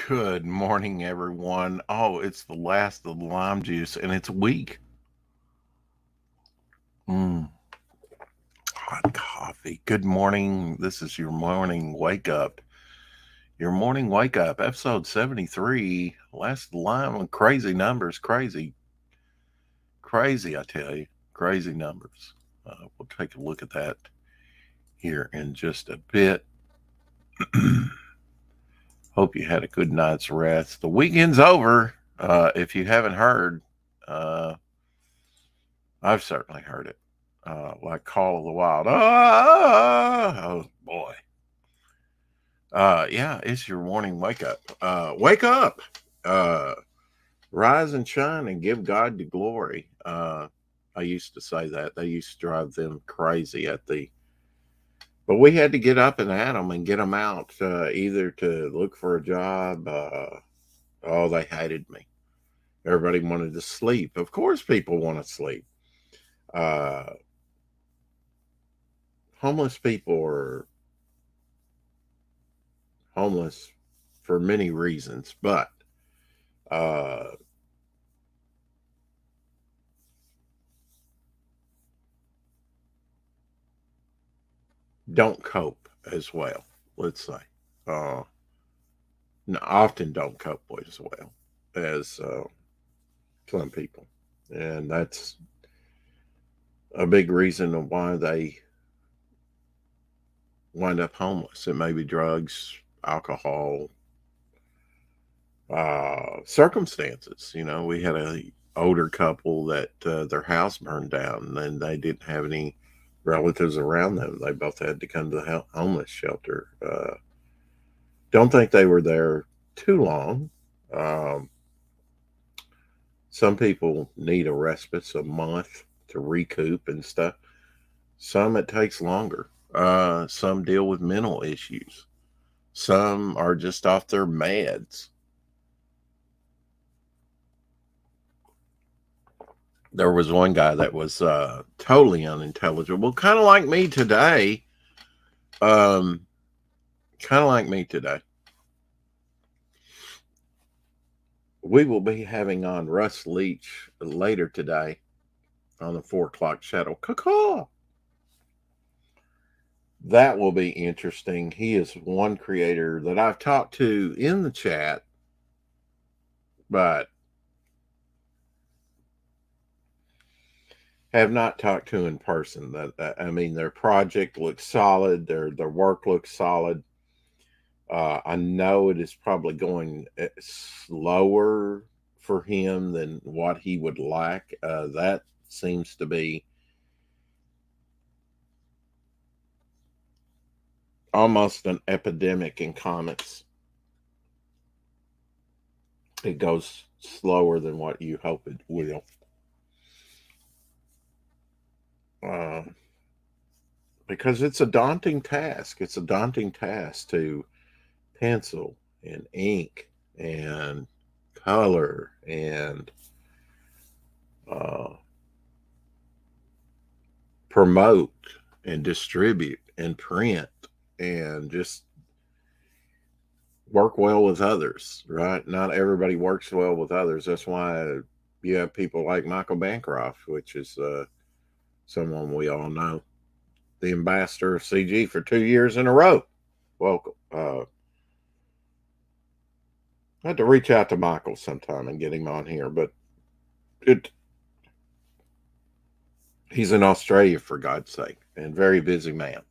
Good morning, everyone. Oh, it's the last of the lime juice, and it's weak. Mm, hot coffee. Good morning. This is your morning wake up. Your morning wake up, episode 73. Last of the lime. Crazy numbers. Crazy. Crazy, I tell you. Crazy numbers. We'll take a look at that here in just a bit. Hope you had a good night's rest. The weekend's over. If you haven't heard, uh, I've certainly heard it. Like Call of the Wild. Oh boy. Yeah, it's your morning wake up. Wake up. Uh, Rise and shine and give God the glory. I used to say that. They used to drive them crazy but we had to get up and at them and get them out, either to look for a job. Oh, they hated me. Everybody wanted to sleep. Of course, people want to sleep. Uh, Homeless people are homeless for many reasons, but uh, don't cope as well. Let's say, uh, often don't cope as well as some people, and that's a big reason of why they wind up homeless. It may be drugs, alcohol, circumstances. We had a older couple that their house burned down, and they didn't have any relatives around them. They both had to come to the homeless shelter. Don't think they were there too long. Um, some people need a respite, a month to recoup and stuff. Some it takes longer. Some deal with mental issues. Some are just off their meds. There was one guy that was totally unintelligible, kind of like me today. Um, Kind of like me today. We will be having on Russ Leach later today on the 4 o'clock shadow. Caw. That will be interesting. He is one creator that I've talked to in the chat, but have not talked to in person. That I mean, their project looks solid. Their work looks solid. I know it is probably going slower for him than what he would like. That seems to be almost an epidemic in comics. It goes slower than what you hope it will. Uh, because it's a daunting task. It's a daunting task to pencil and ink and color and uh, promote and distribute and print and just work well with others, right? Not everybody works well with others. That's why you have people like Michael Bancroft, which is someone we all know, the ambassador of CG for 2 years in a row. Welcome. I had to reach out to Michael sometime and get him on here, but it he's in Australia, for God's sake, and very busy man.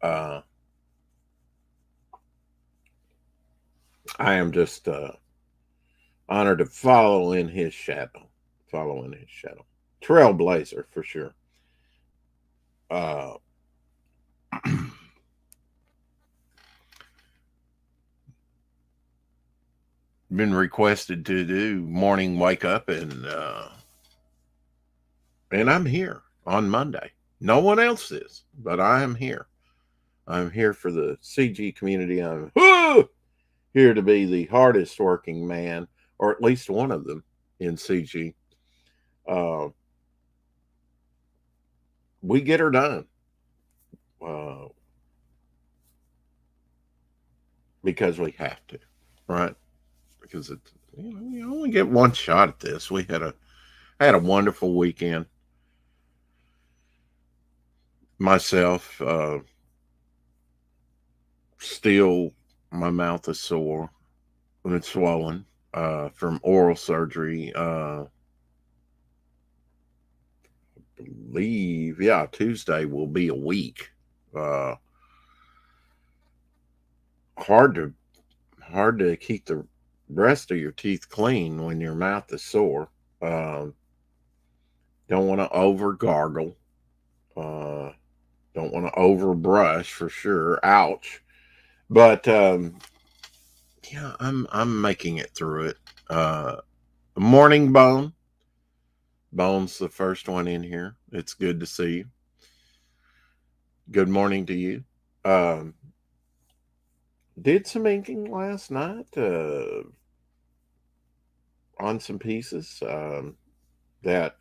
Uh, I am just honored to follow in his shadow. Follow in his shadow. Trailblazer for sure. Uh, been requested to do morning wake up, and I'm here on Monday. No one else is, but I am here. I'm here for the CG community. I'm here to be the hardest working man, or at least one of them in CG. Uh, we get her done uh, because we have to. right? Because you only get one shot at this. I had a wonderful weekend myself. Still, my mouth is sore and it's swollen from oral surgery. Believe, yeah, Tuesday will be a week. Uh, hard to hard to keep the rest of your teeth clean when your mouth is sore. Um, don't want to over gargle. Uh, don't want to over brush for sure. Ouch. But yeah, I'm making it through it. Morning bone. Bone's the first one in here. It's good to see you. Good morning to you. Um, did some inking last night on some pieces that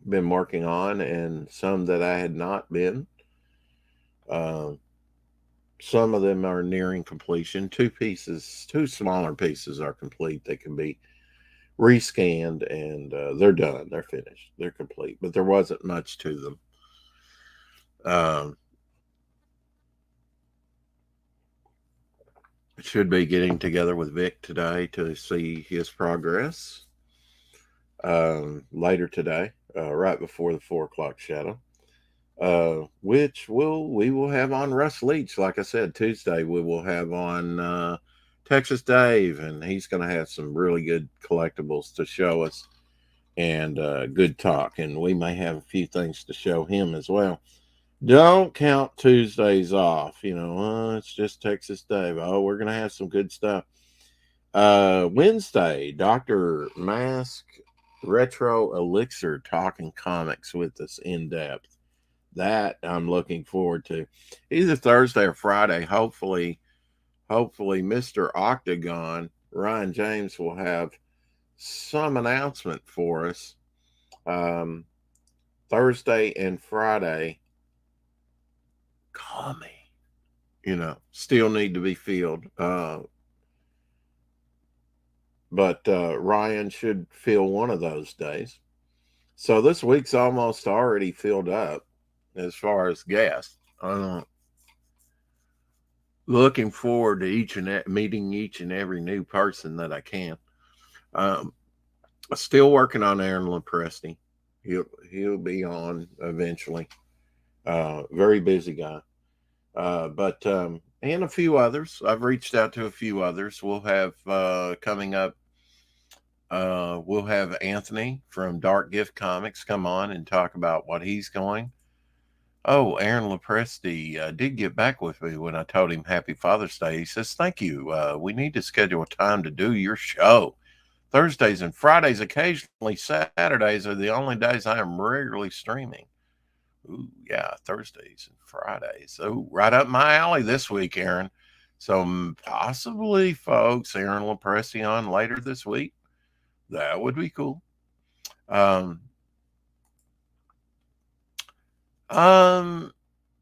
been working on, and some that I had not been. Uh, some of them are nearing completion. Two smaller pieces are complete. They can be rescanned, and they're done. They're finished. They're complete. But there wasn't much to them. Um, should be getting together with Vic today to see his progress later today, right before the 4 o'clock shadow. Which we will have on Russ Leach. Like I said, Tuesday we will have on Texas Dave, and he's going to have some really good collectibles to show us and good talk. And we may have a few things to show him as well. Don't count Tuesdays off. It's just Texas Dave. Oh, we're going to have some good stuff. Wednesday, Dr. Mask Retro Elixir talking comics with us in depth. That I'm looking forward to. Either Thursday or Friday. Hopefully Mr. Octagon, Ryan James, will have some announcement for us. Thursday and Friday. Call me. Still need to be filled. But Ryan should fill one of those days. So this week's almost already filled up as far as guests. Looking forward to meeting each and every new person that I can. Still working on Aaron Lopresti. He'll be on eventually. Very busy guy. But and a few others. I've reached out to a few others. We'll have coming up. We'll have Anthony from Dark Gift Comics come on and talk about what he's going. Oh, Aaron Lopresti did get back with me when I told him Happy Father's Day. He says, "Thank you. We need to schedule a time to do your show. Thursdays and Fridays, occasionally Saturdays, are the only days I am regularly streaming." Ooh, yeah, Thursdays and Fridays. Oh, right up my alley this week, Aaron. So possibly, folks, Aaron Lopresti on later this week. That would be cool.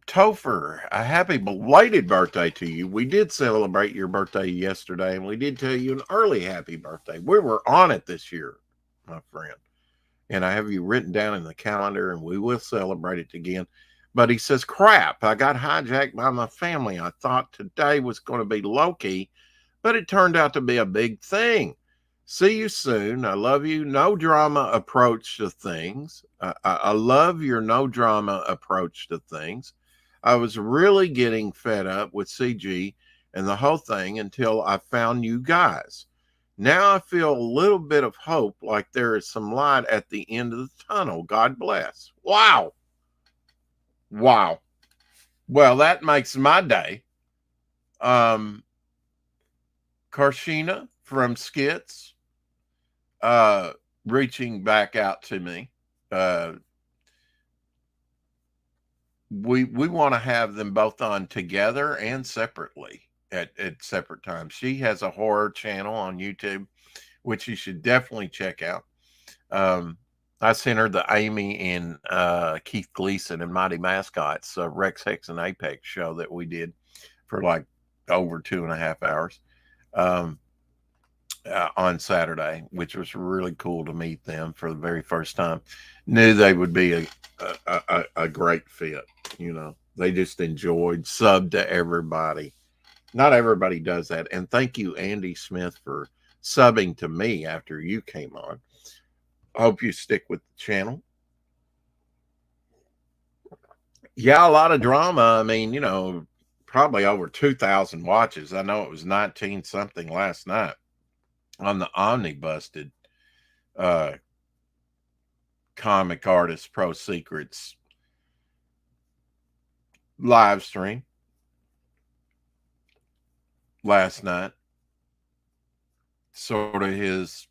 Topher, a happy belated birthday to you. We did celebrate your birthday yesterday, and we did tell you an early happy birthday. We were on it this year, my friend. And I have you written down in the calendar, and we will celebrate it again. But he says, crap, I got hijacked by my family. I thought today was going to be low-key, but it turned out to be a big thing. See you soon. I love you. No drama approach to things. I love your no drama approach to things. I was really getting fed up with CG and the whole thing until I found you guys. Now I feel a little bit of hope, like there is some light at the end of the tunnel. God bless. Wow. Wow. Well, that makes my day. Karshina from Skits reaching back out to me. We want to have them both on together and separately at separate times. She has a horror channel on YouTube, which you should definitely check out. I sent her the Amy and Keith Gleason and Mighty Mascots Rex Hex and Apex show that we did for like over 2.5 hours on Saturday, which was really cool to meet them for the very first time. Knew they would be a great fit. They just enjoyed, subbed to everybody. Not everybody does that. And thank you, Andy Smith, for subbing to me after you came on. I hope you stick with the channel. Yeah, a lot of drama. I mean, probably over 2,000 watches. I know it was 19 something last night on the Omnibusted Comic Artist Pro Secrets live stream last night. Sort of his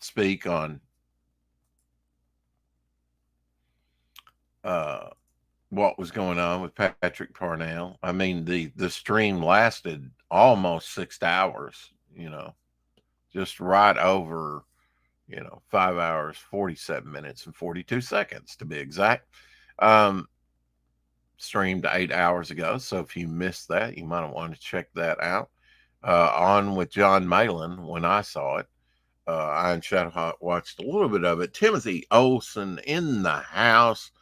speak on what was going on with Patrick Parnell. I mean, the stream lasted almost 6 hours, just right over, 5 hours, 47 minutes and 42 seconds to be exact. Streamed 8 hours ago. So if you missed that, you might want to check that out. On with John Malin when I saw it. I and Shadowhawk watched a little bit of it. Timothy Olsen in the house.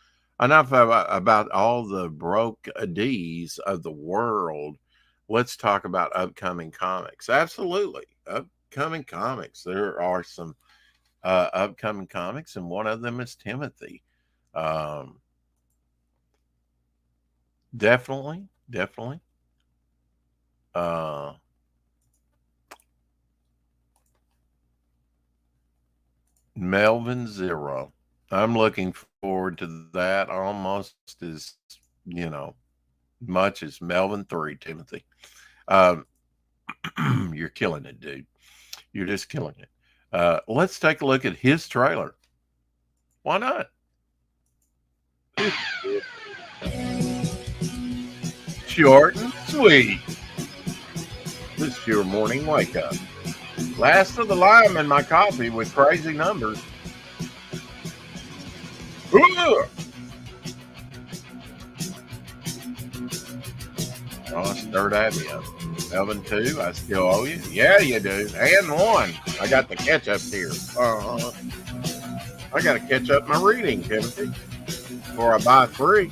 Enough about all the broke D's of the world. Let's talk about upcoming comics. Absolutely. Upcoming comics. There are some upcoming comics, and one of them is Timothy. Definitely. Melvin Zero. I'm looking forward to that almost as, much as Melvin 3, Timothy. You're killing it, dude. You're just killing it. Let's take a look at his trailer. Why not? Short and sweet. This is your morning wake up. Last of the lime in my coffee with crazy numbers. Oh, stirred Abby up. Melvin 2, I still owe you. Yeah, you do. And 1. I got the catch up here. I got to catch up my reading, Timothy, before I buy 3.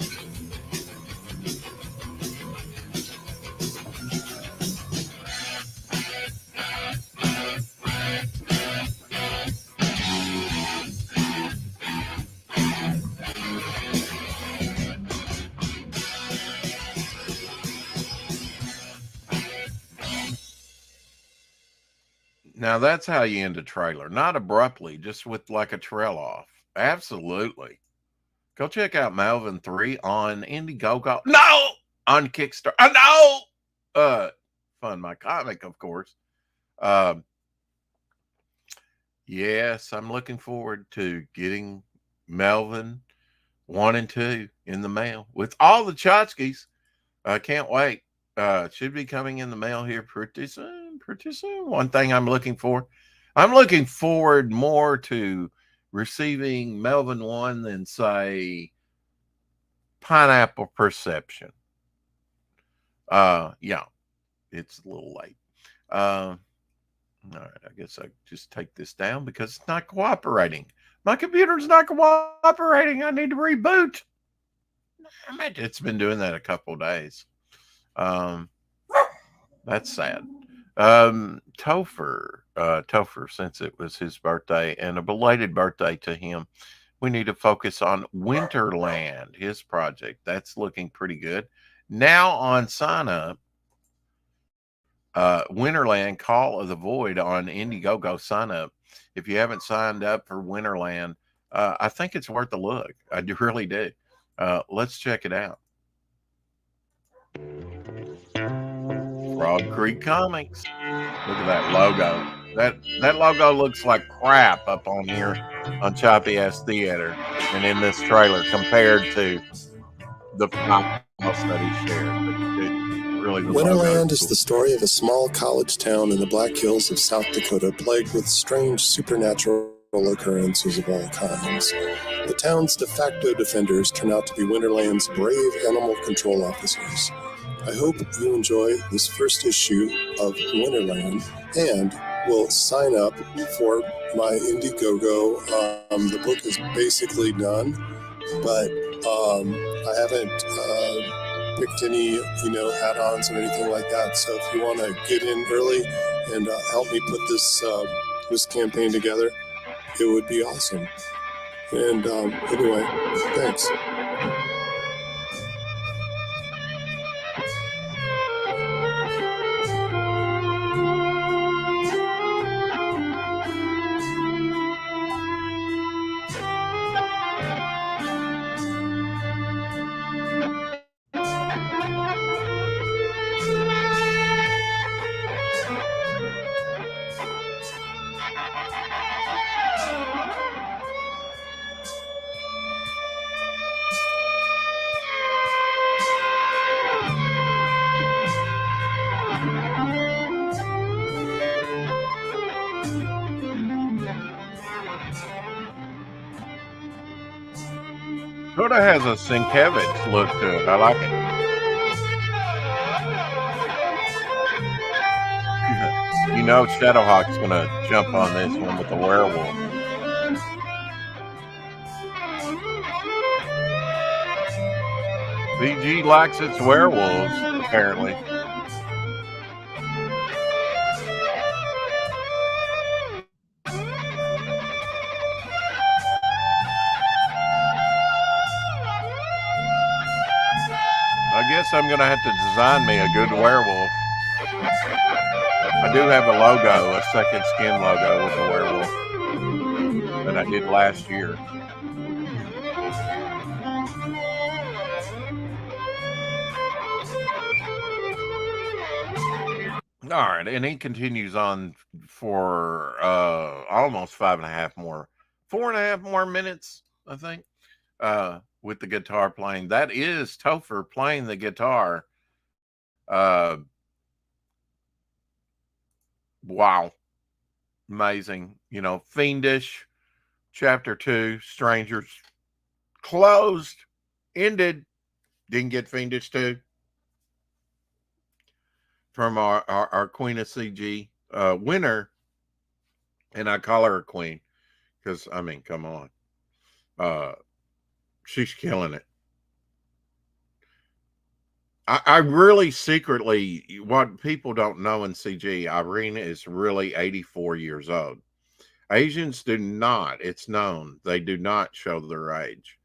Now that's how you end a trailer, not abruptly, just with like a trail off. Absolutely. Go check out Melvin 3 on Indiegogo. No! On Kickstarter. No! Fund My Comic, of course. Yes, I'm looking forward to getting Melvin 1 and 2 in the mail with all the tchotchkes. I can't wait. Should be coming in the mail here pretty soon. One thing I'm looking forward more to receiving Melvin 1 than, say, Pineapple Perception. Yeah, it's a little late. All right, I guess I just take this down because it's not cooperating. My computer's not cooperating. I need to reboot. It's been doing that a couple of days. That's sad. Topher, since it was his birthday and a belated birthday to him, we need to focus on Winterland, his project. That's looking pretty good. Now on sign up, Winterland, Call of the Void on Indiegogo sign up. If you haven't signed up for Winterland, I think it's worth a look. I really do. Let's check it out. Frog Creek Comics. Look at that logo. That logo looks like crap up on here on Choppy Ass Theater and in this trailer compared to the house that he shared. Really, Winterland is the story of a small college town in the Black Hills of South Dakota plagued with strange supernatural occurrences of all kinds. The town's de facto defenders turn out to be Winterland's brave animal control officers. I hope you enjoy this first issue of Winterland and will sign up for my Indiegogo. The book is basically done, but I haven't picked any, add-ons or anything like that. So if you want to get in early and help me put this campaign together, it would be awesome. And anyway, thanks. Sort of has a Sienkiewicz look to it. I like it. You know Shadowhawk's going to jump on this one with the werewolf. VG likes its werewolves, apparently. I guess I'm going to have to design me a good werewolf. I do have a logo, a Second Skin logo with a werewolf that I did last year. All right, and he continues on for almost 4.5 more minutes, I think, with the guitar playing. That is Topher playing the guitar. Wow. Amazing. Fiendish, Chapter 2, Strangers, closed, ended, didn't get Fiendish 2. From our Queen of CG winner, and I call her a queen because, I mean, come on. She's killing it. I really secretly, what people don't know in CG, Irene is really 84 years old. Asians do not, it's known, they do not show their age.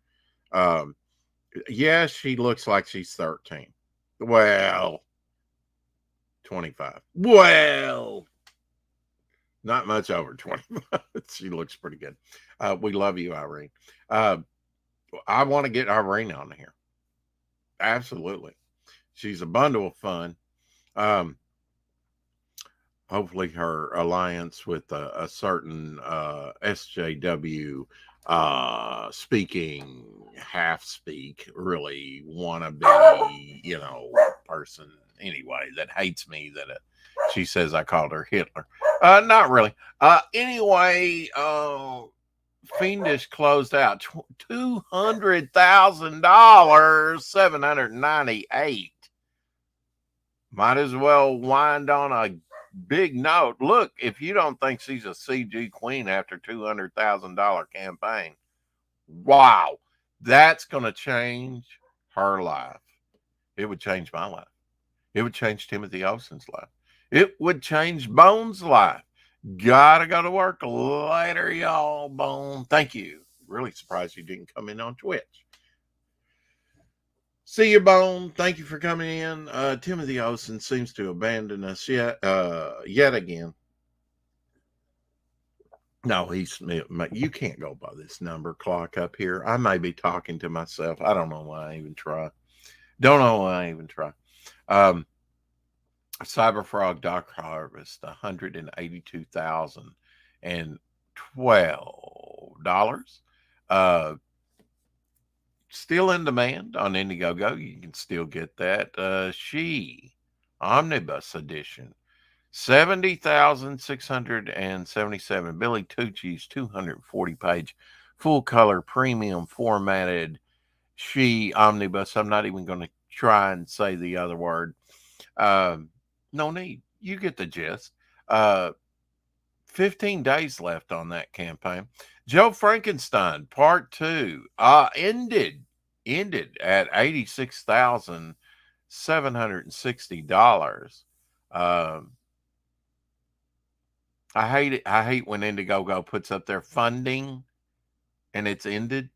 Yes, she looks like she's 13. Well, 25. Well, not much over 25. She looks pretty good. We love you, Irene. I want to get Irene on here. Absolutely. She's a bundle of fun. Hopefully her alliance with a certain SJW speaking, half speak, really wannabe, person anyway that hates me that she says I called her Hitler. Not really. Anyway, Fiendish closed out $200,000, $798. Might as well wind on a big note. Look, if you don't think she's a CG queen after $200,000 campaign, wow, that's going to change her life. It would change my life. It would change Timothy Olsen's life. It would change Bone's life. Gotta go to work later, y'all. Bone, thank you. Really surprised you didn't come in on Twitch. See you, Bone. Thank you for coming in. Timothy Olsen seems to abandon us yet again. No, you can't go by this number clock up here. I may be talking to myself. I don't know why I even try. Cyberfrog Dark Harvest, $182,012. Still in demand on Indiegogo. You can still get that. She Omnibus Edition, 70,677. Billy Tucci's 240-page full color premium formatted She Omnibus. I'm not even going to try and say the other word. No need. You get the gist. 15 days left on that campaign. Joe Frankenstein Part 2 ended at $86,760. I hate it. I hate when Indiegogo puts up their funding and it's ended.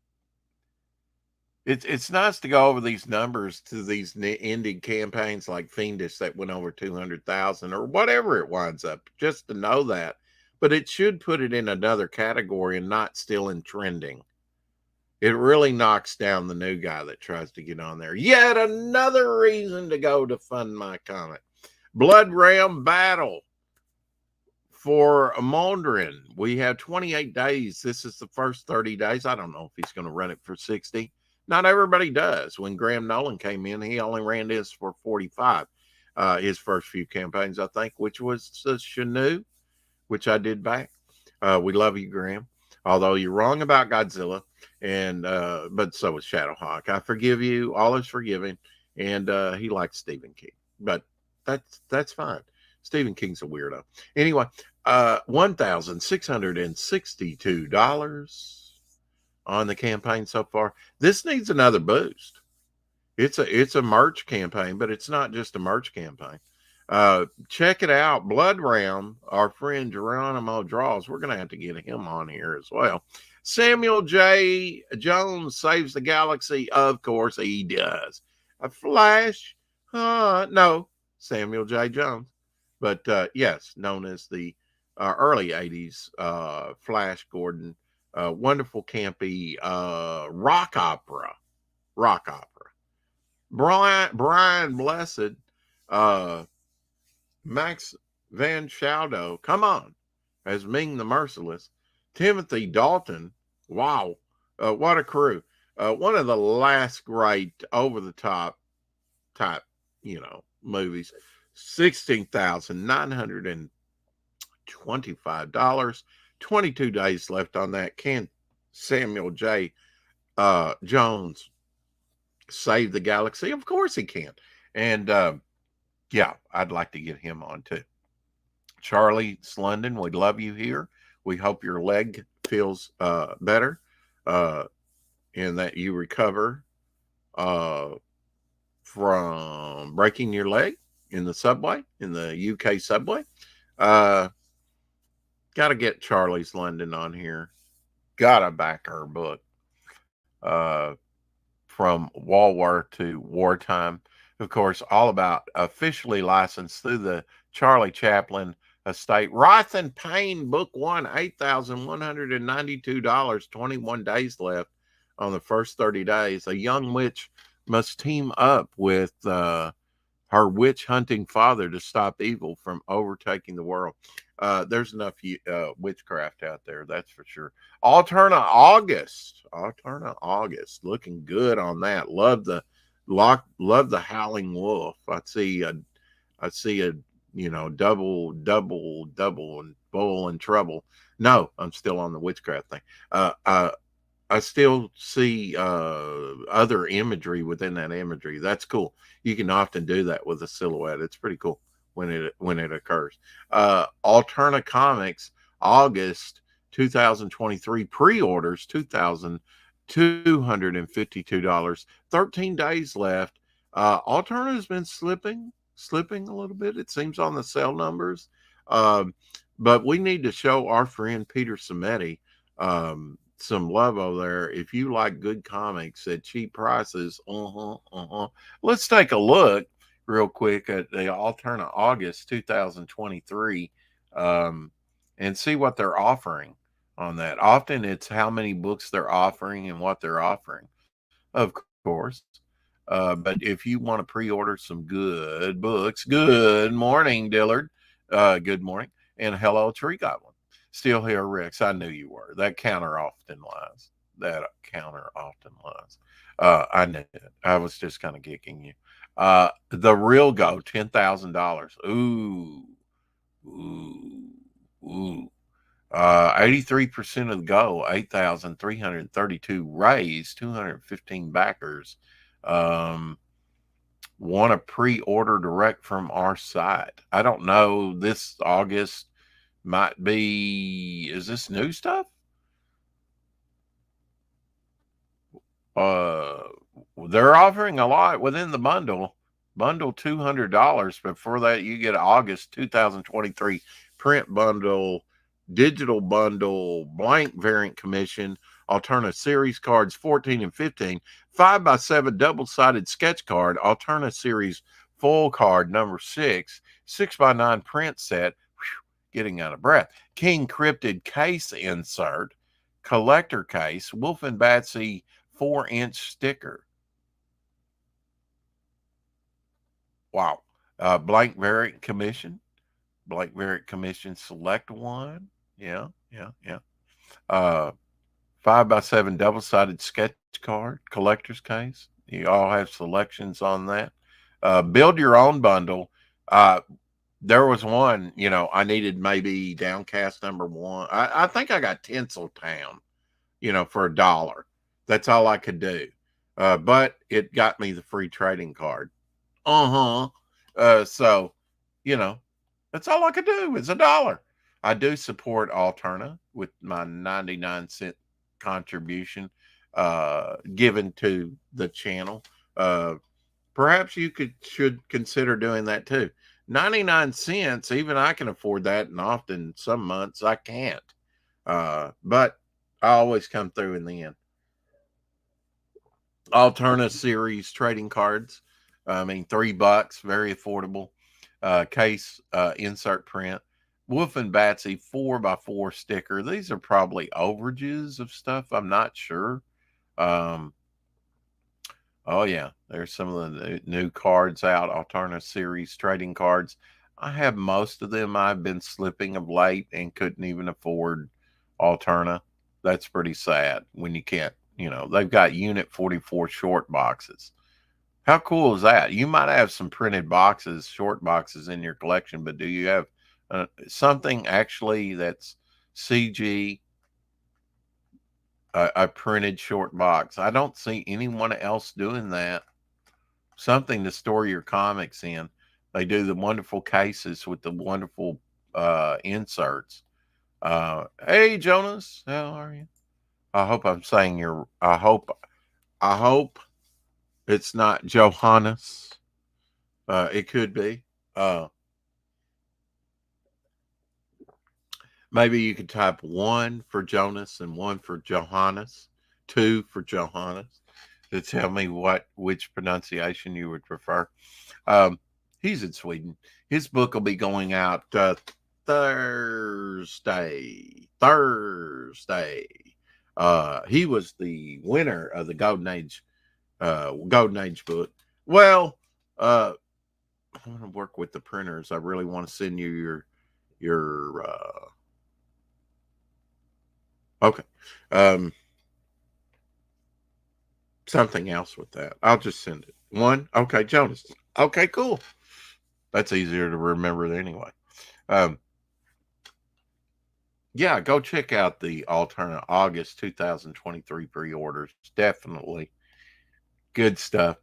It's nice to go over these numbers to these ending campaigns like Fiendish that went over 200,000 or whatever it winds up, just to know that. But it should put it in another category and not still in trending. It really knocks down the new guy that tries to get on there. Yet another reason to go to Fund My Comic. Blood Realm Battle for Mondrian. We have 28 days. This is the first 30 days. I don't know if he's going to run it for 60. Not everybody does. When Graham Nolan came in, he only ran this for 45. His first few campaigns, I think, which was the Shanu, which I did back. We love you, Graham. Although you're wrong about Godzilla, and but so is Shadowhawk. I forgive you. All is forgiven. And he likes Stephen King. But that's fine. Stephen King's a weirdo. Anyway, $1,662 on the campaign so far. This needs another boost. It's a merch campaign, but it's not just a merch campaign. Check it out. Blood Realm, our friend Geronimo Draws. We're going to have to get him on here as well. Samuel J. Jones Saves the Galaxy. Of course he does. A Flash? No, Samuel J. Jones. But yes, known as the early 80s Flash Gordon. Wonderful campy rock opera. Brian Blessed, Max Van Sydow, come on, as Ming the Merciless. Timothy Dalton, wow, what a crew. One of the last great over-the-top type, movies. $16,925. 22 days left on that. Can Samuel J. Jones save the galaxy? Of course he can. And yeah, I'd like to get him on too. Charlie London, we love you here. We hope your leg feels better and that you recover from breaking your leg in the subway, in the UK subway. Got to get Charlie's London on here. Got to back her book. From War to Wartime. Of course, all about officially licensed through the Charlie Chaplin estate. Wrath and Pain, Book 1, $8,192. 21 days left on the first 30 days. A young witch must team up with her witch hunting father to stop evil from overtaking the world. There's enough witchcraft out there, that's for sure. Alterna August, looking good on that. Love the Howling Wolf. I see a double and bull and trouble. No, I'm still on the witchcraft thing. I still see other imagery within that imagery. That's cool. You can often do that with a silhouette. It's pretty cool when it occurs. Alterna Comics, August 2023, pre-orders $2,252. 13 days left. Alterna has been slipping a little bit, it seems, on the sale numbers. But we need to show our friend Peter Simeti some love over there. If you like good comics at cheap prices, let's take a look real quick at the Alterna August 2023 and see what they're offering on that. Often it's how many books they're offering and what they're offering, of course. But if you want to pre-order some good books, good morning, Dillard. Good morning. And hello, Tree Goblin. Still here, Rex. I knew you were. That counter often lies. I knew it. I was just kind of kicking you. The Real Go, $10,000. Ooh. 83% of the go, 8,332 raised, 215 backers. want to pre-order direct from our site. I don't know. This August might be, is this new stuff? They're offering a lot within the bundle $200. Before that, you get August 2023 print bundle, digital bundle, blank variant commission, Alterna series cards 14 and 15, 5x7 double-sided sketch card, Alterna series full card number 6, 6x9 print set. Whew, getting out of breath. King Cryptid case insert, collector case, Wolf and Batsy 4-inch sticker. Wow. Blank variant commission. Blank variant commission select one. Yeah. 5x7 double-sided sketch card, collector's case. You all have selections on that. Build your own bundle. There was one, I needed maybe Downcast number 1. I think I got Tinseltown, for $1. That's all I could do. But it got me the free trading card. So, that's all I could do is $1. I do support Alterna with my 99-cent contribution given to the channel. Perhaps you should consider doing that too. 99 cents, even I can afford that, and often some months I can't. But I always come through in the end. Alterna series trading cards. $3, very affordable. Case insert print. Wolf and Batsy 4x4 sticker. These are probably overages of stuff. I'm not sure. Oh yeah, there's some of the new cards out. Alterna series trading cards. I have most of them. I've been slipping of late and couldn't even afford Alterna. That's pretty sad when you can't. They've got Unit 44 short boxes. How cool is that? You might have some printed boxes, short boxes in your collection, but do you have something actually that's CG, a printed short box? I don't see anyone else doing that. Something to store your comics in. They do the wonderful cases with the wonderful inserts. Hey, Jonas, how are you? I hope I'm saying I hope it's not Johannes. It could be. Maybe you could type 1 for Jonas and 1 for Johannes, 2 for Johannes, to tell me which pronunciation you would prefer. He's in Sweden. His book will be going out Thursday. He was the winner of the Golden Age book. Well, I want to work with the printers. I really want to send you your okay. Something else with that. I'll just send it. 1. Okay, Jonas. Okay, cool. That's easier to remember anyway. Yeah, go check out the Alterna August 2023 pre-orders. Definitely good stuff.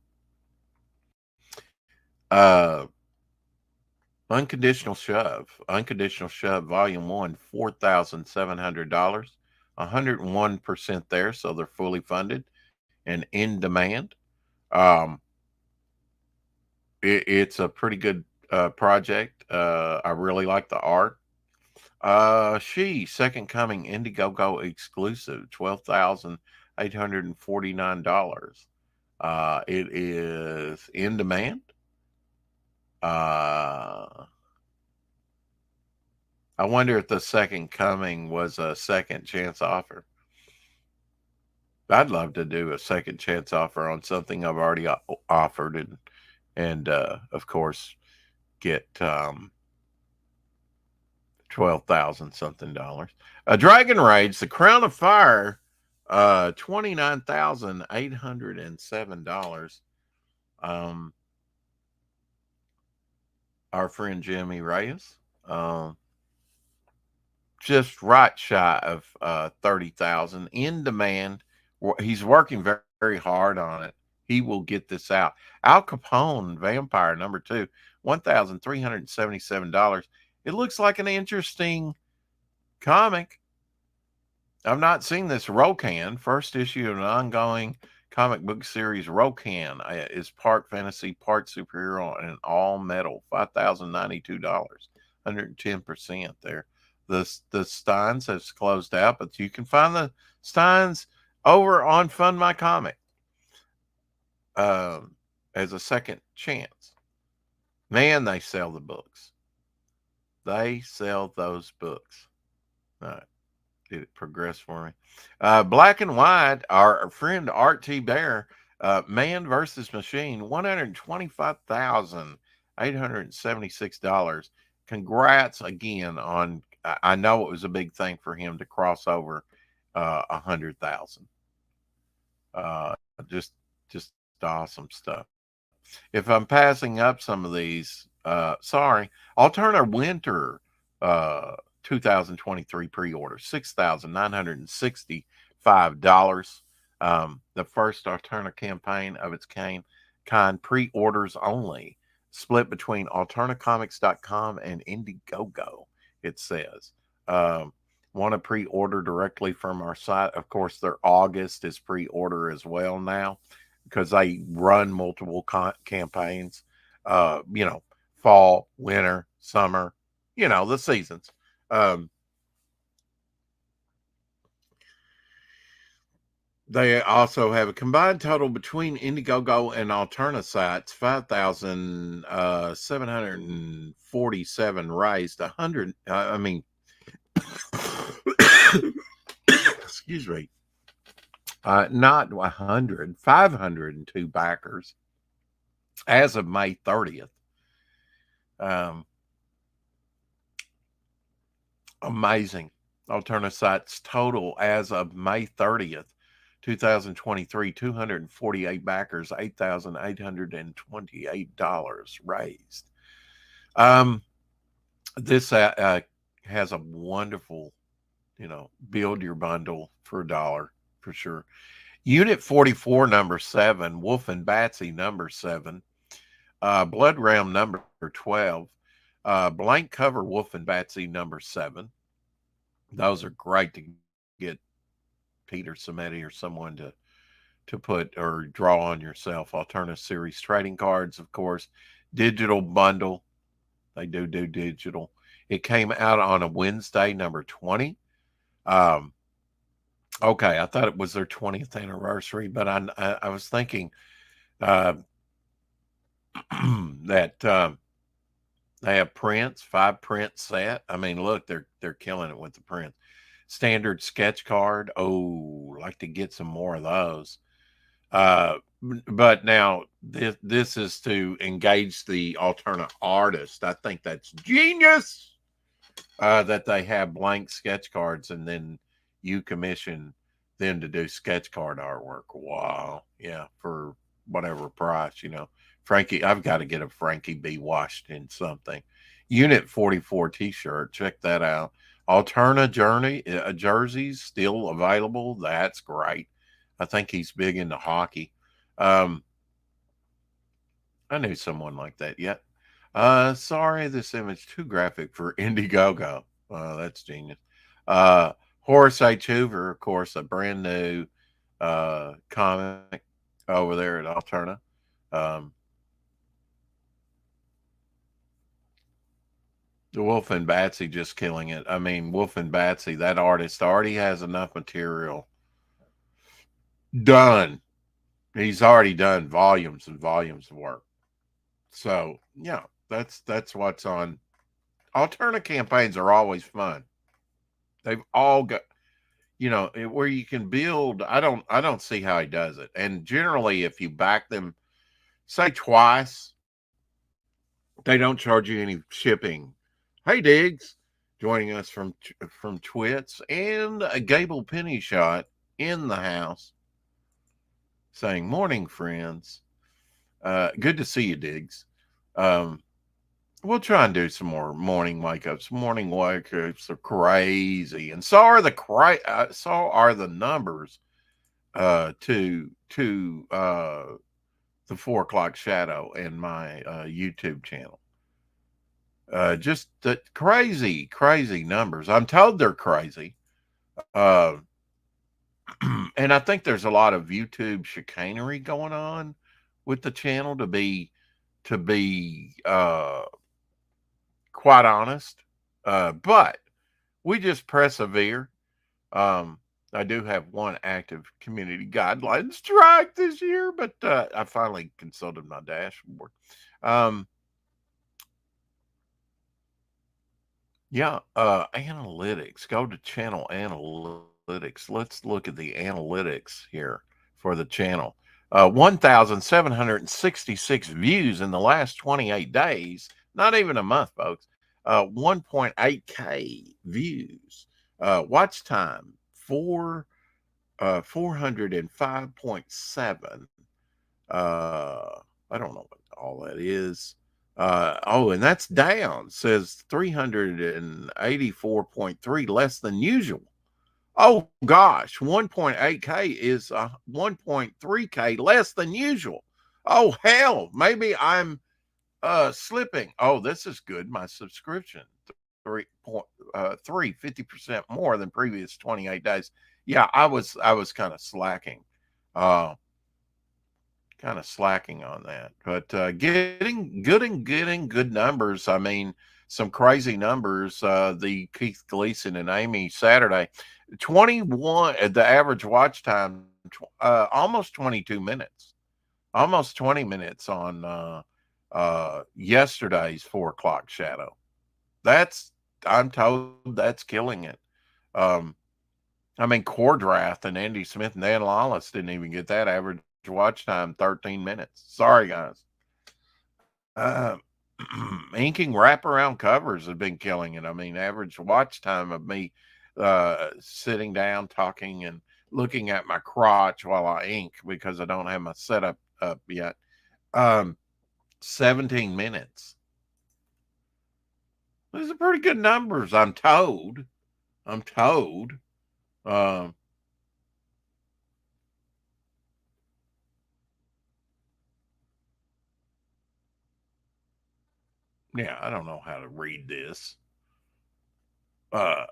Unconditional Shove Volume 1, $4,700, 101% there, so they're fully funded and in demand. It's a pretty good project. I really like the art. Second Coming Indiegogo exclusive, $12,849. It is in demand. I wonder if the Second Coming was a second chance offer. I'd love to do a second chance offer on something I've already offered, and of course get 12,000 something dollars. Dragon Rage, The Crown of Fire, $29,807. Our friend Jimmy Reyes, just right shy of 30,000 in demand. He's working very, very hard on it. He will get this out. Al Capone, Vampire, number 2, $1,377. It looks like an interesting comic. I've not seen this. Rokan, first issue of an ongoing comic book series. Rokan is part fantasy, part superhero, and all metal. $5,092, 110% there. The Steins has closed out, but you can find the Steins over on Fund My Comic as a second chance. Man, they sell the books. They sell those books. All right. Did it progress for me? Black and White, our friend Art T. Bear, Man versus Machine, $125,876. Congrats again on. I know it was a big thing for him to cross over 100,000. Just awesome stuff. If I'm passing up some of these, sorry. Alterna Winter 2023 pre-order, $6,965. The first Alterna campaign of its kind, pre-orders only, split between alternacomics.com and Indiegogo, it says. Want to pre-order directly from our site? Of course, their August is pre-order as well now, because they run multiple campaigns, fall, winter, summer, the seasons. They also have a combined total between Indiegogo and Alterna sites, 5,747 raised, 100. Excuse me. Not 100, 502 backers as of May 30th. Amazing. Alterna sites total as of May 30th, 2023, 248 backers, $8,828 raised. This has a wonderful, build your bundle for $1 for sure. Unit 44, number 7, Wolf and Batsy, number 7, Blood Realm, number 12, blank cover Wolf and Batsy, number 7. Those are great to get Peter Samedi or someone to put or draw on yourself. Alterna series trading cards, of course. Digital bundle. They do digital. It came out on a Wednesday, number 20. Okay, I thought it was their 20th anniversary, but I was thinking that they have prints, 5 print set. I mean, look, they're killing it with the prints. Standard sketch card. Oh, like to get some more of those. But now this is to engage the Alterna artist. I think that's genius. That they have blank sketch cards and then you commission them to do sketch card artwork. Wow. Yeah, for whatever price, Frankie, I've got to get a Frankie B. Washington something. Unit 44 t-shirt. Check that out. Alterna jerseys still available. That's great. I think he's big into hockey. I knew someone like that yet. Sorry, this image too graphic for Indiegogo. That's genius. Horace H. Hoover, of course, a brand new comic over there at Alterna. The Wolf and Batsy just killing it. I mean, Wolf and Batsy, that artist already has enough material done. He's already done volumes and volumes of work. So, yeah, that's what's on. Alterna campaigns are always fun. They've all got, where you can build. I don't see how he does it. And generally, if you back them, say twice, they don't charge you any shipping. Hey, Diggs, joining us from Twits, and a Gable Penny Shot in the house, saying, "Morning, friends. Good to see you, Diggs. We'll try and do some more morning wake-ups. Morning wake-ups are crazy, and so are the numbers to the 4 o'clock shadow in my YouTube channel. Just crazy numbers. I'm told they're crazy. And I think there's a lot of YouTube chicanery going on with the channel, to be quite honest. But we just persevere. I do have one active community guideline strike this year, but I finally consulted my dashboard. Analytics. Go to channel analytics. Let's look at the analytics here for the channel. 1,766 views in the last 28 days. Not even a month, folks. 1.8K views. Watch time 405.7. I don't know what all that is. And that's down. Says 384.3, less than usual. Oh gosh, 1.8K is 1.3K less than usual. Oh hell, maybe I'm slipping. Oh, this is good. My subscription 50% more than previous 28 days. Yeah, I was kind of slacking. On that, but getting good numbers. I mean, some crazy numbers. The Keith Gleason and Amy Saturday, 21 at the average watch time, almost 22 minutes, almost 20 minutes on yesterday's 4 o'clock shadow. I'm told that's killing it. I mean, Cordrath and Andy Smith and Dan Lawless didn't even get that average watch time, 13 minutes. Sorry, guys. Inking wraparound covers have been killing it. I mean, average watch time of me sitting down, talking, and looking at my crotch while I ink, because I don't have my setup up yet. 17 minutes. These are pretty good numbers, I'm told. Yeah, I don't know how to read this. But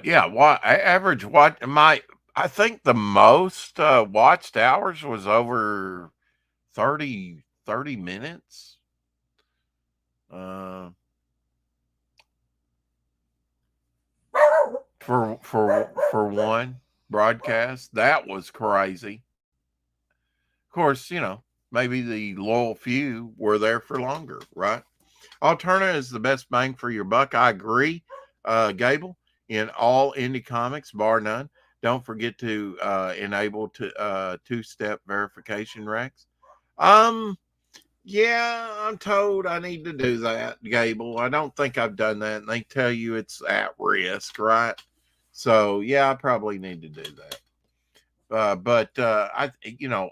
yeah, average watch, I think the most watched hours was over 30 minutes. For one broadcast. That was crazy. Of course, maybe the loyal few were there for longer, right? Alterna is the best bang for your buck. I agree, Gable, in all indie comics, bar none. Don't forget to enable two-step verification, Rex. Yeah, I'm told I need to do that, Gable. I don't think I've done that, and they tell you it's at risk, right? So yeah, I probably need to do that. But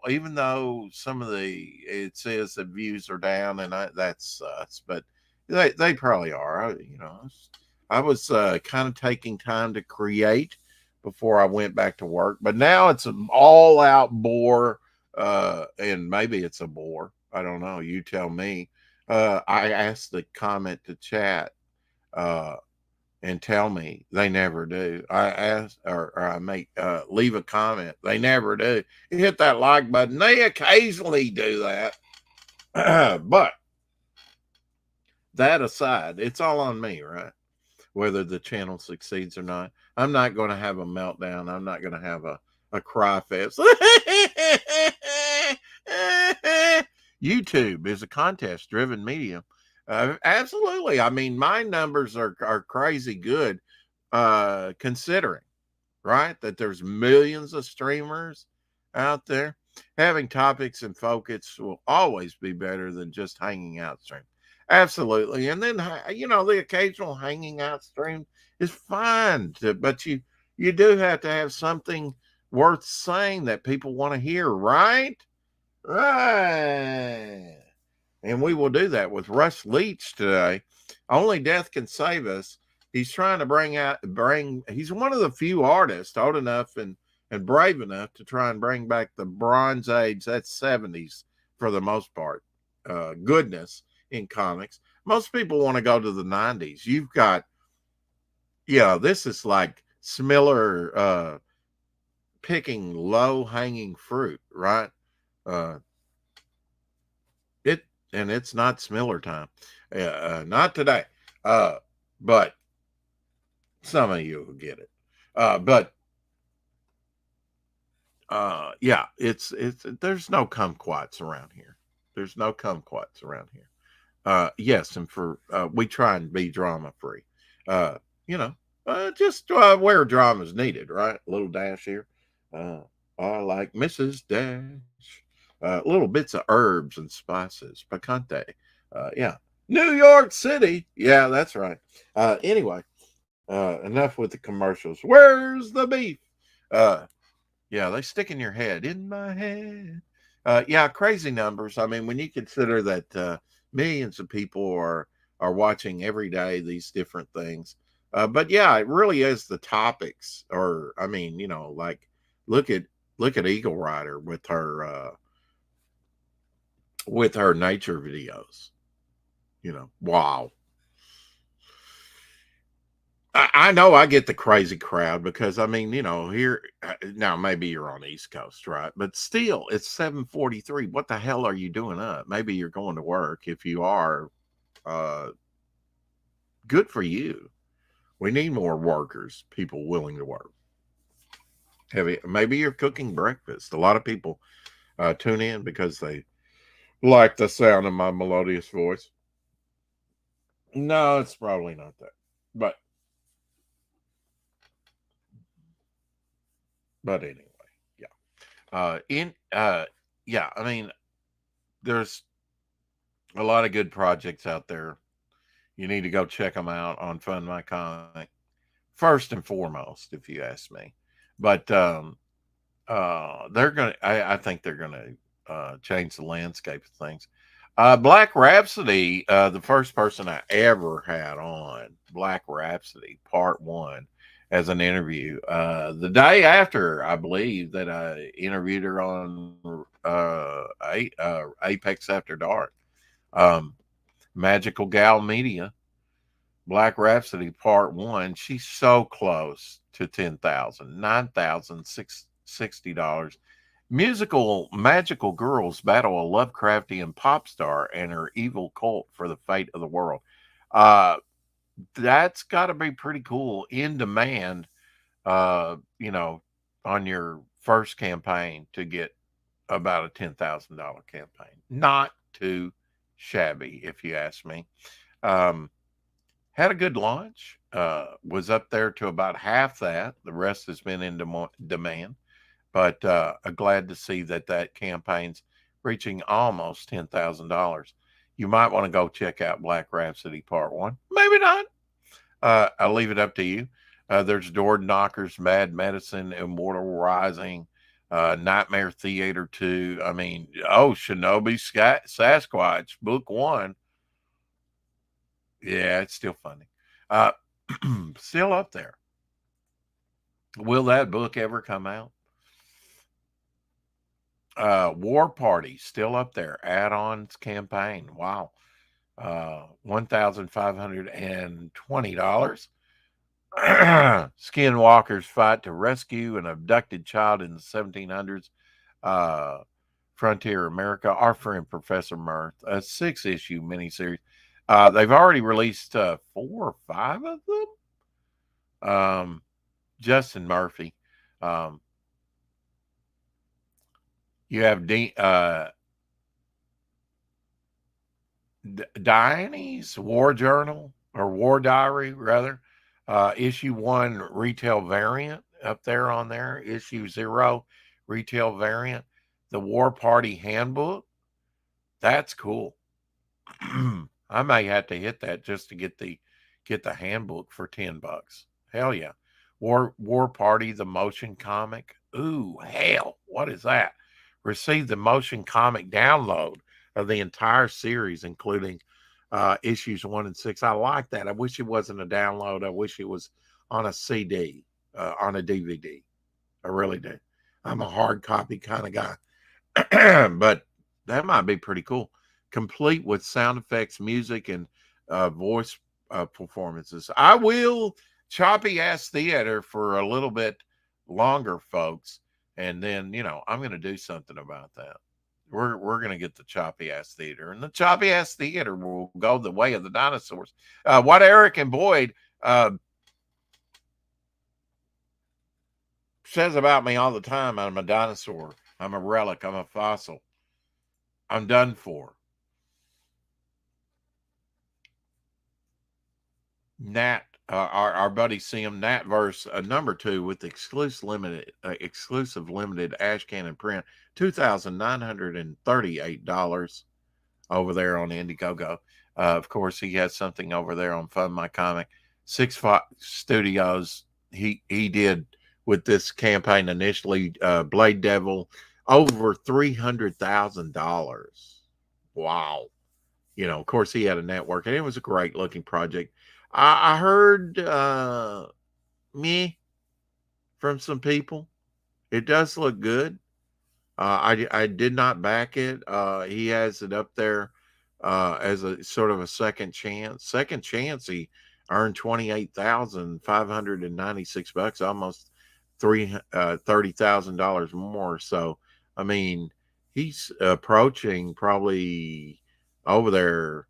even though some of it says the views are down, and that sucks, but they probably are. I was kind of taking time to create before I went back to work, but now it's an all-out bore, and maybe it's a bore. I don't know. You tell me. I asked the comment to chat and tell me. They never do. I ask or I make leave a comment. They never do. You hit that like button. They occasionally do that. But that aside, it's all on me, right? Whether the channel succeeds or not. I'm not going to have a meltdown. I'm not going to have a cry fest. YouTube is a contest-driven medium. Absolutely. I mean, my numbers are crazy good, considering, right, that there's millions of streamers out there. Having topics and focus will always be better than just hanging out stream. Absolutely. And then, the occasional hanging out stream is fine, but you do have to have something worth saying that people want to hear, right? Right. And we will do that with Russ Leach today. Only Death Can Save Us. He's trying to he's one of the few artists old enough and and brave enough to try and bring back the Bronze Age, that's 70s for the most part, goodness in comics. Most people want to go to the 90s. You've got, this is like Smiller picking low hanging fruit, right? Uh, it's not Smiller time, not today. But some of you will get it. But it's there's no kumquats around here. There's no kumquats around here. Yes, and for we try and be drama free. Just where drama is needed, right? A little dash here. I like Mrs. Dash. Little bits of herbs and spices, picante. Yeah, New York City. Yeah, that's right. Anyway, enough with the commercials. Where's the beef? Yeah, they stick in your head. In my head. Crazy numbers. I mean, when you consider that millions of people are watching every day these different things. But yeah, it really is the topics. Or I mean, like look at Eagle Rider with her nature videos. Wow. I know I get the crazy crowd because I mean, here now maybe you're on the East Coast, right? But still, it's 7:43. What the hell are you doing up? Maybe you're going to work. If you are, good for you. We need more workers, people willing to work. Maybe you're cooking breakfast. A lot of people tune in because they like the sound of my melodious voice. No, it's probably not that, but anyway, I mean, there's a lot of good projects out there. You need to go check them out on Fund My Comic first and foremost, if you ask me. But I think they're gonna change the landscape of things. Black Rhapsody, the first person I ever had on Black Rhapsody Part 1 as an interview. The day after, I believe, that I interviewed her on Apex After Dark. Magical Gal Media, Black Rhapsody Part 1. She's so close to $10,000, $9,060. Magical girls battle a Lovecraftian pop star and her evil cult for the fate of the world. That's got to be pretty cool. In demand, on your first campaign to get about a $10,000 campaign. Not too shabby, if you ask me. Had a good launch. Was up there to about half that. The rest has been in demand. But I'm glad to see that campaign's reaching almost $10,000. You might want to go check out Black Rhapsody Part 1. Maybe not. I'll leave it up to you. There's Door Knockers, Mad Medicine, Immortal Rising, Nightmare Theater 2. I mean, Shinobi Sasquatch, Book 1. Yeah, it's still funny. Still up there. Will that book ever come out? War Party, still up there. Add-ons campaign. Wow. $1,520. Skinwalkers fight to rescue an abducted child in the 1700s. Frontier America. Our friend Professor Mirth. A 6-issue miniseries. They've already released 4 or 5 of them. Justin Murphy. You have Diane's War Journal, or War Diary, rather. Issue 1 retail variant up there on there. Issue 0 retail variant. The War Party Handbook. That's cool. I may have to hit that just to get the handbook for $10. Hell yeah. War Party, the motion comic. Ooh, hell, what is that? Receive the motion comic download of the entire series, including issues 1 and 6. I like that. I wish it wasn't a download. I wish it was on a CD, on a DVD. I really do. I'm a hard copy kind of guy. But that might be pretty cool. Complete with sound effects, music, and voice performances. I will choppy ass theater for a little bit longer, folks. And then, I'm going to do something about that. We're going to get the choppy ass theater, and the choppy ass theater will go the way of the dinosaurs. What Eric and Boyd says about me all the time, I'm a dinosaur. I'm a relic. I'm a fossil. I'm done for. Nat, our buddy Sim, Natverse number 2 with exclusive limited ash cannon print, $2,938 over there on Indiegogo. Of course, he has something over there on Fund My Comic. Six Fox Studios. He did with this campaign initially. Blade Devil, over $300,000. Wow. Of course, he had a network, and it was a great looking project. I heard me from some people. It does look good. I did not back it. He has it up there as a sort of a second chance. Second chance, he earned $28,596, almost $30,000 more. So, I mean, he's approaching probably over there,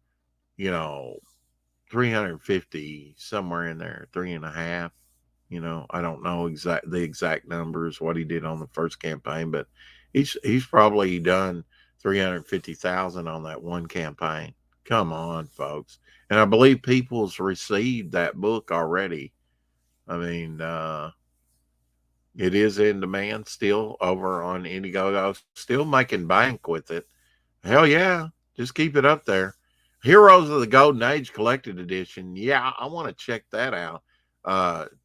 350, somewhere in there, 3.5. I don't know the exact numbers, what he did on the first campaign, but he's probably done 350,000 on that one campaign. Come on, folks. And I believe people's received that book already. I mean, it is in demand still over on Indiegogo, still making bank with it. Hell yeah, just keep it up there. Heroes of the Golden Age Collected Edition. Yeah, I want to check that out.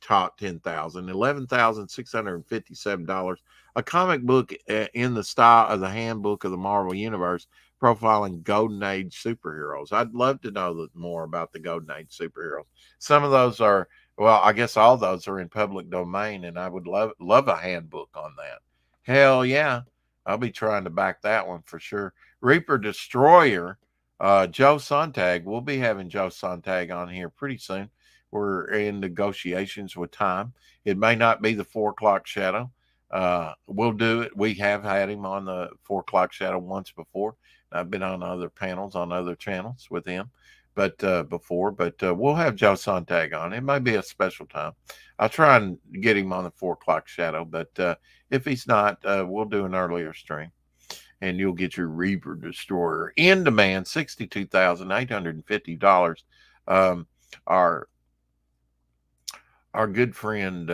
Top 10,000, $11,657. A comic book in the style of the Handbook of the Marvel Universe, profiling Golden Age superheroes. I'd love to know more about the Golden Age superheroes. Some of those are, well, I guess all those are in public domain, and I would love a handbook on that. Hell yeah, I'll be trying to back that one for sure. Reaper Destroyer. Joe Sontag. We'll be having Joe Sontag on here pretty soon. We're in negotiations with time. It may not be the 4 o'clock shadow. We'll do it. We have had him on the 4 o'clock shadow once before. I've been on other panels on other channels with him, but we'll have Joe Sontag on. It might be a special time. I'll try and get him on the 4 o'clock shadow, but if he's not, we'll do an earlier stream. And you'll get your Reaper Destroyer in demand, $62,850. Our good friend,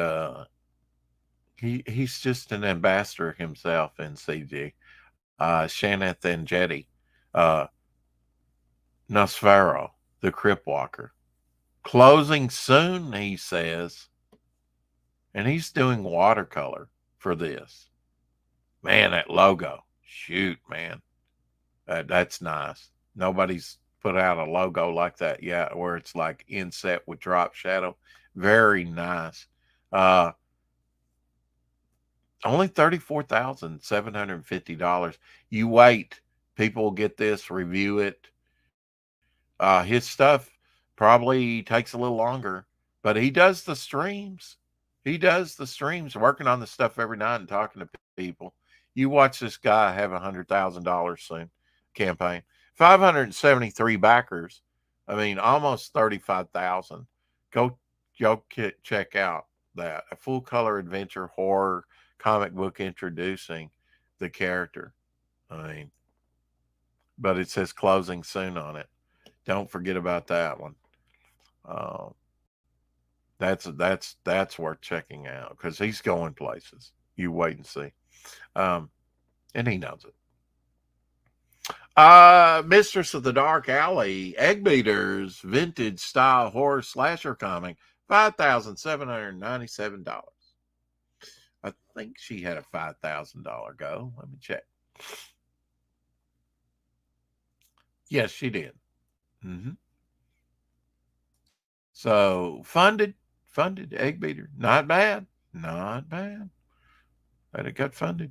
he's just an ambassador himself in CG. Shanath Enjeti, Nosfero, the Crypt Walker, closing soon, he says, and he's doing watercolor for this. Man, that logo. Shoot, man. That's nice. Nobody's put out a logo like that yet, where it's like inset with drop shadow. Very nice. Only $34,750. You wait. People will get this, review it. His stuff probably takes a little longer, but he does the streams. Working on the stuff every night and talking to people. You watch this guy have $100,000 soon. Campaign, 573 backers. I mean, almost 35,000. Go check out that a full color adventure horror comic book introducing the character. I mean, but it says closing soon on it. Don't forget about that one. That's worth checking out because he's going places. You wait and see. And he knows it. Mistress of the Dark Alley, Egg Beaters, vintage style horror slasher comic, $5,797. I think she had a $5,000 go. Let me check. Yes, she did. So funded Egg Beater. Not bad. that it got funded.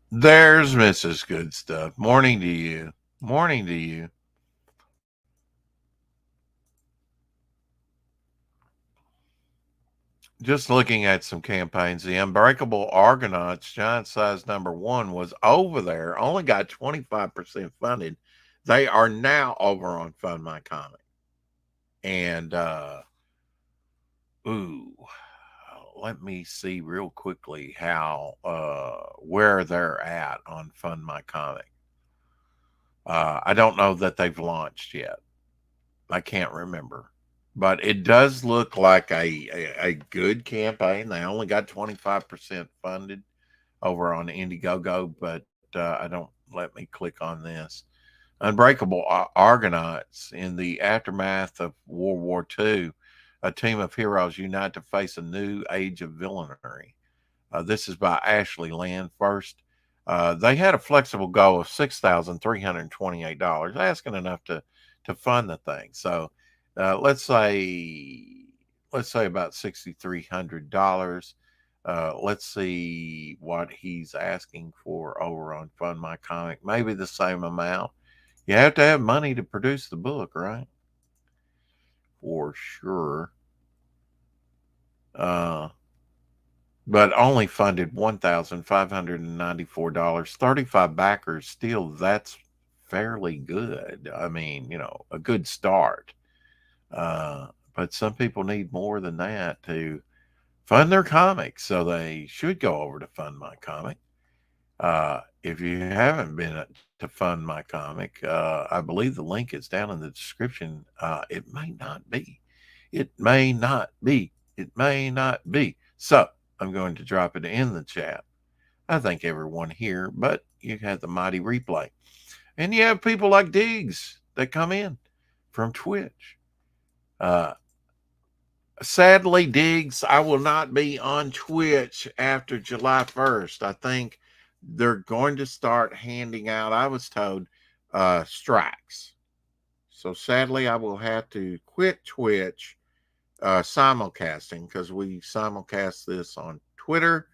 There's Mrs. Good Stuff. Morning to you. Morning to you. Just looking at some campaigns, the Unbreakable Argonauts, giant size #1, was over there, only got 25% funded. They are now over on Fund My Comic. And, let me see real quickly where they're at on Fund My Comic. I don't know that they've launched yet. I can't remember. But it does look like a good campaign. They only got 25% funded over on Indiegogo, but I don't let me click on this. Unbreakable Argonauts, in the aftermath of World War II, a team of heroes unite to face a new age of villainy. This is by Ashley Land first. They had a flexible goal of $6,328, asking enough to fund the thing. So let's say about $6,300. Let's see what he's asking for over on Fund My Comic. Maybe the same amount. You have to have money to produce the book, right? For sure. But only funded $1,594. 35 backers. Still, that's fairly good. I mean, a good start. But some people need more than that to fund their comics, so they should go over to Fund My Comic. If you haven't been to Fund My Comic, I believe the link is down in the description. It may not be. It may not be. It may not be. So I'm going to drop it in the chat. I thank everyone here, but you have the mighty replay. And you have people like Diggs that come in from Twitch. Sadly, Diggs, I will not be on Twitch after July 1st. I think they're going to start handing out, I was told, strikes. So sadly, I will have to quit Twitch simulcasting, because we simulcast this on Twitter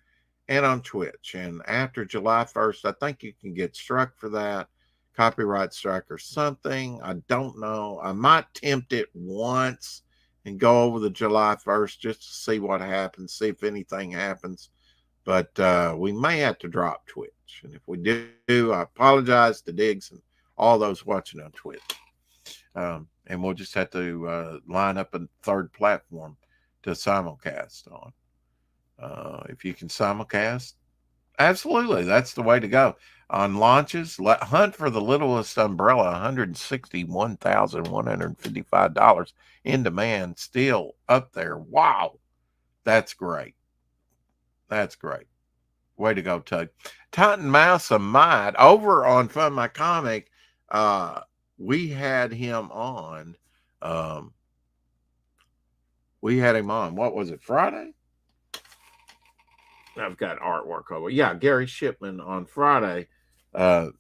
and on Twitch. And after July 1st, I think you can get struck for that, copyright strike or something. I don't know. I might tempt it once and go over the July 1st just to see what happens, see if anything happens. But we may have to drop Twitch. And if we do, I apologize to Diggs and all those watching on Twitch. And we'll just have to line up a third platform to simulcast on. If you can simulcast, absolutely, that's the way to go. On launches, hunt for the littlest umbrella, $161,155 in demand, still up there. Wow, that's great. That's great. Way to go, Tug. Titan Mouse of Might over on Fund My Comic. We had him on. What was it, Friday? I've got artwork over. Yeah, Gary Shipman on Friday. But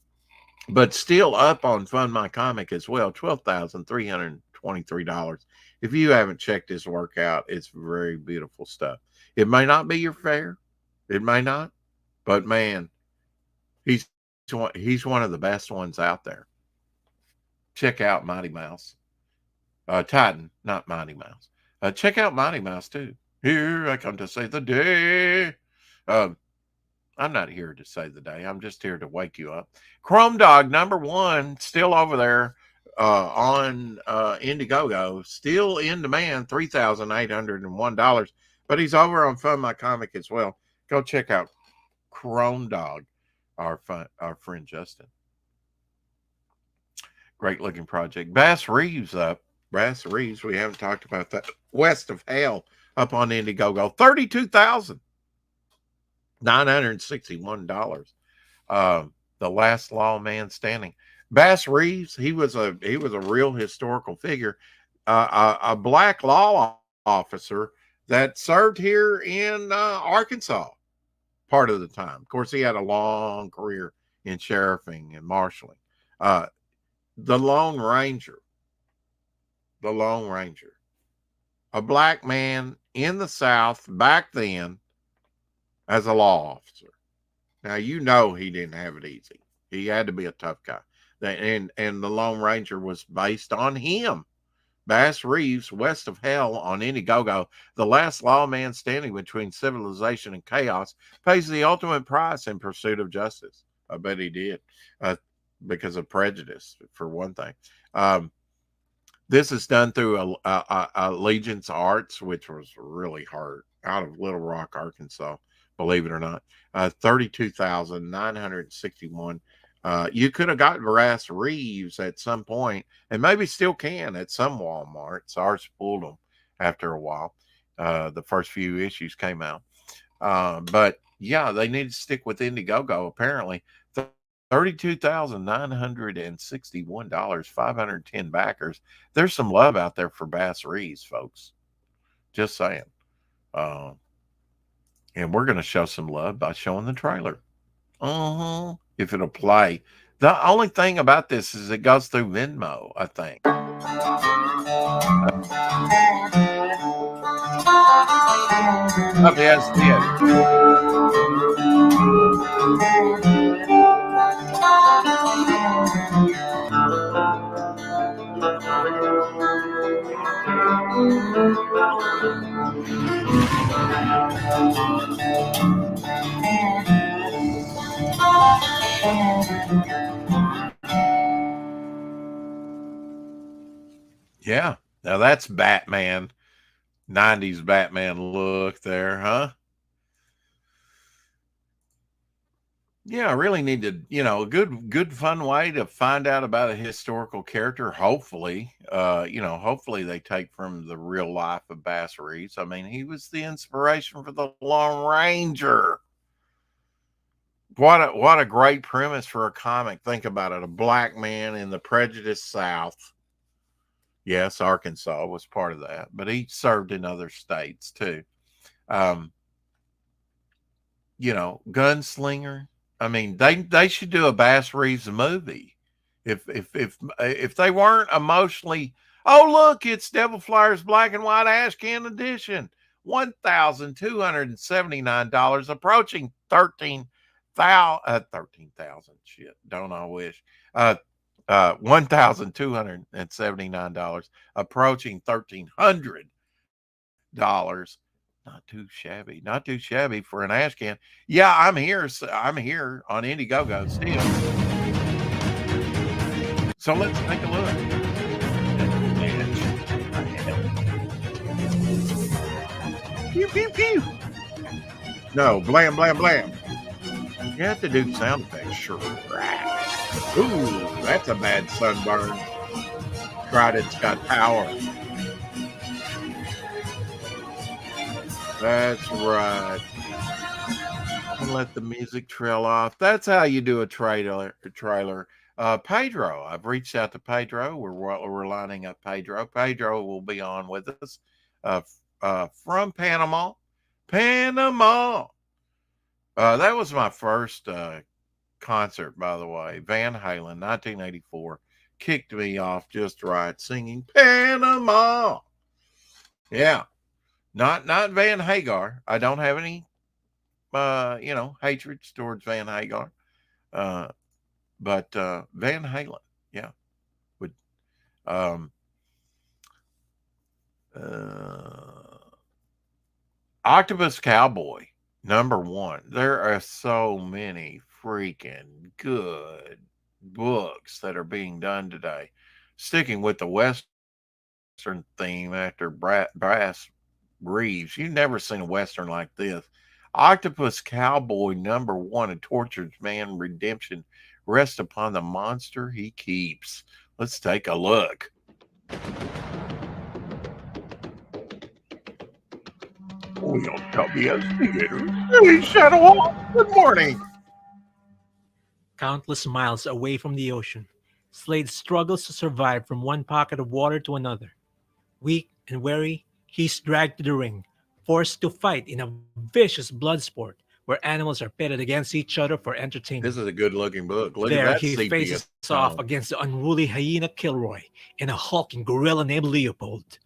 still up on Fund My Comic as well, $12,323. If you haven't checked his work out, it's very beautiful stuff. It may not be your fare. It may not. But, man, he's one of the best ones out there. Check out Mighty Mouse. Titan, not Mighty Mouse. Check out Mighty Mouse, too. Here I come to save the day. I'm not here to save the day. I'm just here to wake you up. Chrome Dog, #1, still over there on Indiegogo. Still in demand, $3,801. But he's over on Fund My Comic as well. Go check out Chrome Dog, our friend Justin. Great looking project. Bass Reeves up. Bass Reeves, we haven't talked about that. West of Hell up on Indiegogo. $32,961. The last lawman standing. Bass Reeves, he was a real historical figure. A black law officer that served here in Arkansas. part of the time. Of course, he had a long career in sheriffing and marshaling. The Lone Ranger, a black man in the South back then as a law officer. Now, you know he didn't have it easy. He had to be a tough guy. And the Lone Ranger was based on him. Bass Reeves, west of hell on Indiegogo, the last lawman standing between civilization and chaos, pays the ultimate price in pursuit of justice. I bet he did, because of prejudice, for one thing. This is done through Allegiance Arts, which was really hard, out of Little Rock, Arkansas, believe it or not. $32,961. You could have got Bass Reeves at some point, and maybe still can at some Walmarts. Ours pulled them after a while. The first few issues came out. But yeah, they need to stick with Indiegogo, apparently. $32,961, 510 backers. There's some love out there for Bass Reeves, folks. Just saying. And we're going to show some love by showing the trailer. If it'll play. The only thing about this is it goes through Venmo, I think. Yes, yeah. Now that's Batman. 90s Batman look there, huh? Yeah, I really need to, a good fun way to find out about a historical character. Hopefully, hopefully they take from the real life of Bass Reeves. I mean, he was the inspiration for the Lone Ranger. What a great premise for a comic. Think about it. A black man in the prejudiced South. Yes, Arkansas was part of that, but he served in other states too. Gunslinger. I mean, they should do a Bass Reeves movie. If they weren't emotionally, oh look, it's Devil Flyers Black and White Ash Can Edition, $1,279, approaching 13,000. Shit, don't I wish? $1,279, approaching $1,300. Not too shabby for an ash can. Yeah, I'm here on Indiegogo still. So let's take a look. Pew, pew, pew. No, blam, blam, blam. You have to do sound effects, sure. Ooh, that's a bad sunburn. Trident's got power. That's right. And let the music trail off. That's how you do a trailer. Pedro, I've reached out to Pedro. We're lining up Pedro. Pedro will be on with us from Panama. That was my first concert, by the way. Van Halen, 1984, kicked me off just right, singing Panama. Yeah. Not Van Hagar. I don't have any, hatred towards Van Hagar. But Van Halen, yeah. Would Octopus Cowboy, #1. There are so many freaking good books that are being done today. Sticking with the Western theme after Bass Reeves. You've never seen a Western like this. Octopus Cowboy, #1, a tortured man redemption rests upon the monster he keeps. Let's take a look. We'll Hey, Shadow Hall, good morning. Countless miles away from the ocean, Slade struggles to survive from one pocket of water to another. Weak and weary, he's dragged to the ring, forced to fight in a vicious blood sport where animals are pitted against each other for entertainment. This is a good looking book. Look There at that he sepia faces off tone. against the unruly hyena Kilroy and a hulking gorilla named Leopold.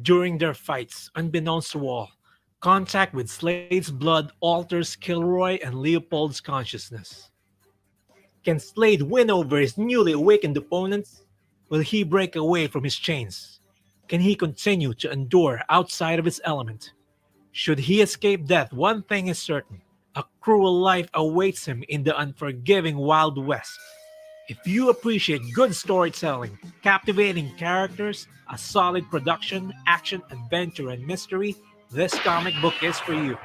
During their fights, unbeknownst to all, contact with Slade's blood alters Kilroy and Leopold's consciousness. Can Slade win over his newly awakened opponents? Will he break away from his chains? Can he continue to endure outside of his element? Should he escape death, one thing is certain: a cruel life awaits him in the unforgiving Wild West. If you appreciate good storytelling, captivating characters, a solid production, action, adventure, and mystery, this comic book is for you.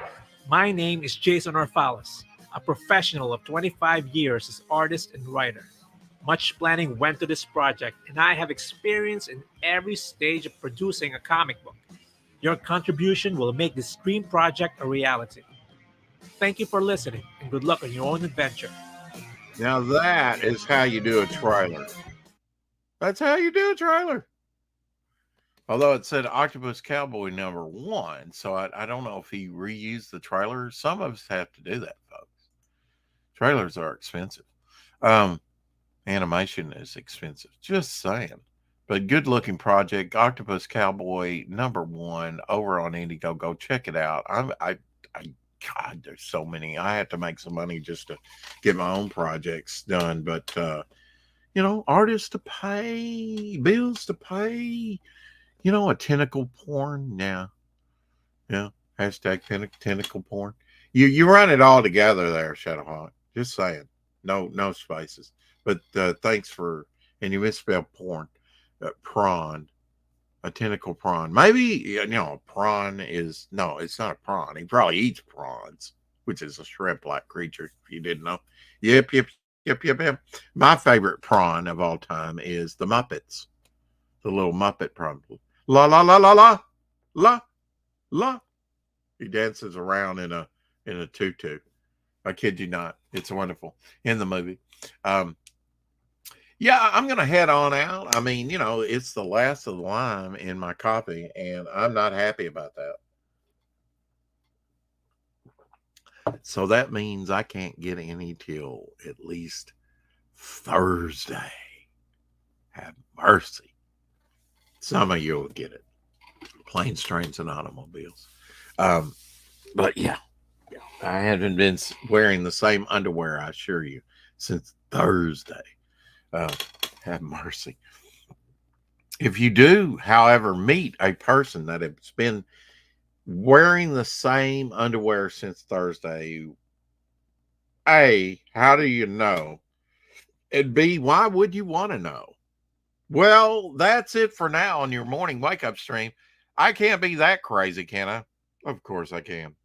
My name is Jason Orfalis, a professional of 25 years as artist and writer. Much planning went to this project, and I have experience in every stage of producing a comic book. Your contribution will make this dream project a reality. Thank you for listening, and good luck on your own adventure. Now that is how you do a trailer. That's how you do a trailer. Although it said Octopus Cowboy #1, so I don't know if he reused the trailer. Some of us have to do that, folks. Trailers are expensive. Animation is expensive. Just saying. But good looking project, Octopus Cowboy #1 over on Indiegogo. Check it out. God, there's so many. I have to make some money just to get my own projects done. But artists to pay, bills to pay. A tentacle porn. Yeah. Hashtag tentacle porn. You run it all together there, Shadowhawk. Just saying. No spaces. But thanks for, and you misspelled porn. Prawn. A tentacle prawn. Maybe, a prawn is, no, it's not a prawn. He probably eats prawns, which is a shrimp-like creature, if you didn't know. Yep. My favorite prawn of all time is the Muppets. The little Muppet prawn. La, la, la, la, la, la, la. He dances around in a tutu. I kid you not. It's wonderful in the movie. Yeah, I'm going to head on out. I mean, it's the last of the lime in my copy, and I'm not happy about that. So that means I can't get any till at least Thursday. Have mercy. Some of you will get it. Planes, trains, and automobiles. But yeah, I haven't been wearing the same underwear, I assure you, since Thursday. Have mercy. If you do, however, meet a person that has been wearing the same underwear since Thursday, A, how do you know? And B, why would you want to know? Well, that's it for now on your morning wake up stream. I can't be that crazy, can I? Of course I can.